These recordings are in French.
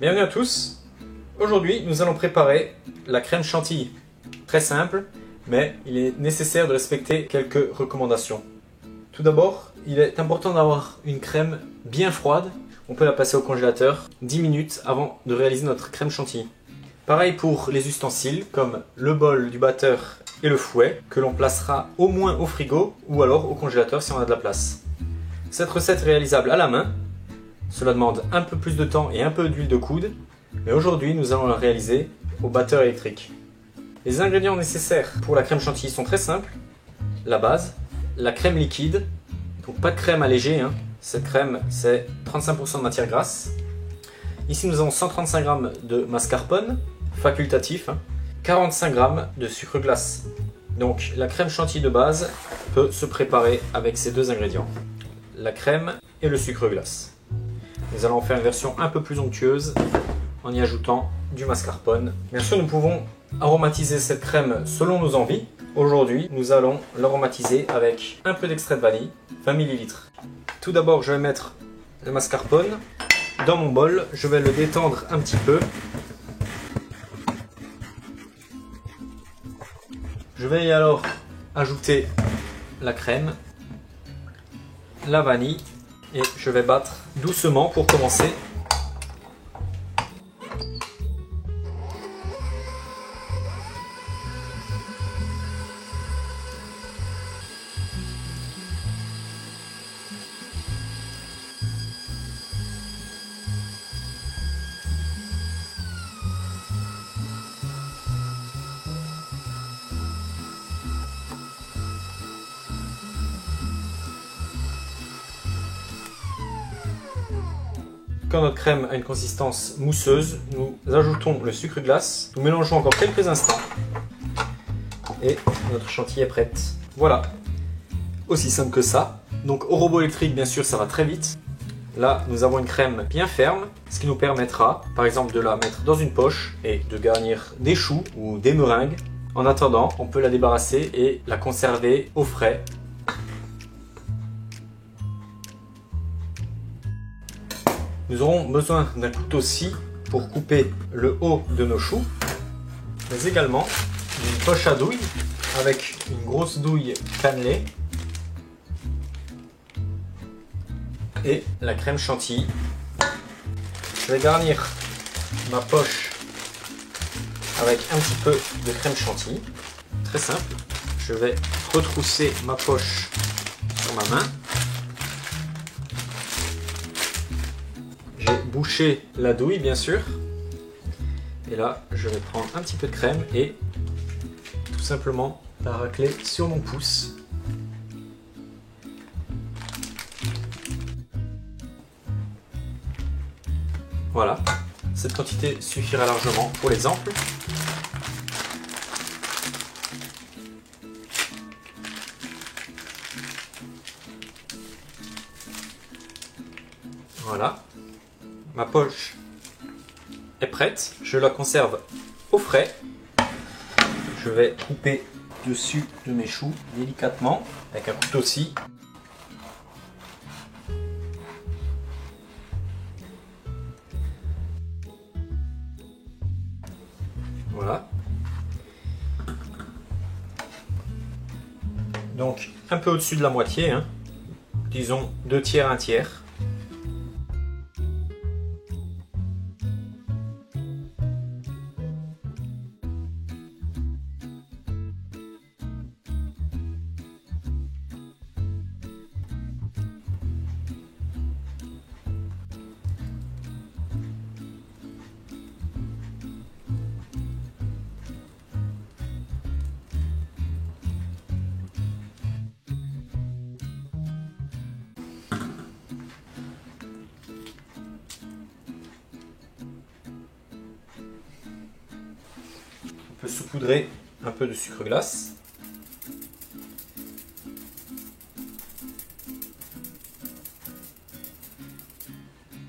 Bienvenue à tous. Aujourd'hui, nous allons préparer la crème chantilly. Très simple, mais il est nécessaire de respecter quelques recommandations. Tout d'abord, il est important d'avoir une crème bien froide. On peut la passer au congélateur 10 minutes avant de réaliser notre crème chantilly. Pareil pour les ustensiles comme le bol du batteur et le fouet que l'on placera au moins au frigo ou alors au congélateur si on a de la place. Cette recette est réalisable à la main. Cela demande un peu plus de temps et un peu d'huile de coude, mais aujourd'hui nous allons la réaliser au batteur électrique. Les ingrédients nécessaires pour la crème chantilly sont très simples. La base, la crème liquide, donc pas de crème allégée, Cette crème c'est 35% de matière grasse. Ici nous avons 135 g de mascarpone, facultatif, 45 g de sucre glace. Donc la crème chantilly de base peut se préparer avec ces deux ingrédients, la crème et le sucre glace. Nous allons faire une version un peu plus onctueuse en y ajoutant du mascarpone. Bien sûr, nous pouvons aromatiser cette crème selon nos envies. Aujourd'hui, nous allons l'aromatiser avec un peu d'extrait de vanille, 20 ml. Tout d'abord, je vais mettre le mascarpone dans mon bol. Je vais le détendre un petit peu. Je vais alors ajouter la crème, la vanille et je vais battre doucement pour commencer. Quand notre crème a une consistance mousseuse, nous ajoutons le sucre glace. Nous mélangeons encore quelques instants. Et notre chantilly est prête. Voilà, aussi simple que ça. Donc au robot électrique, bien sûr, ça va très vite. Là, nous avons une crème bien ferme, ce qui nous permettra, par exemple, de la mettre dans une poche et de garnir des choux ou des meringues. En attendant, on peut la débarrasser et la conserver au frais. Nous aurons besoin d'un couteau scie pour couper le haut de nos choux, mais également d'une poche à douille avec une grosse douille cannelée et la crème chantilly. Je vais garnir ma poche avec un petit peu de crème chantilly. Très simple. Je vais retrousser ma poche sur ma main. J'ai bouché la douille bien sûr. Et là, je vais prendre un petit peu de crème et tout simplement la racler sur mon pouce. Voilà, cette quantité suffira largement pour l'exemple. Voilà, ma poche est prête, je la conserve au frais. Je vais couper dessus de mes choux délicatement avec un couteau scie. Voilà. Donc un peu au-dessus de la moitié, disons 2 tiers, 1 tiers. On peut saupoudrer un peu de sucre glace.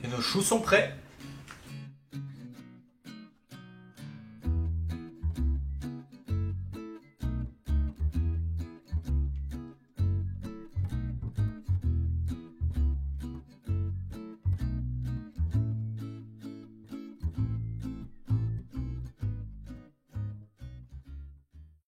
Et nos choux sont prêts.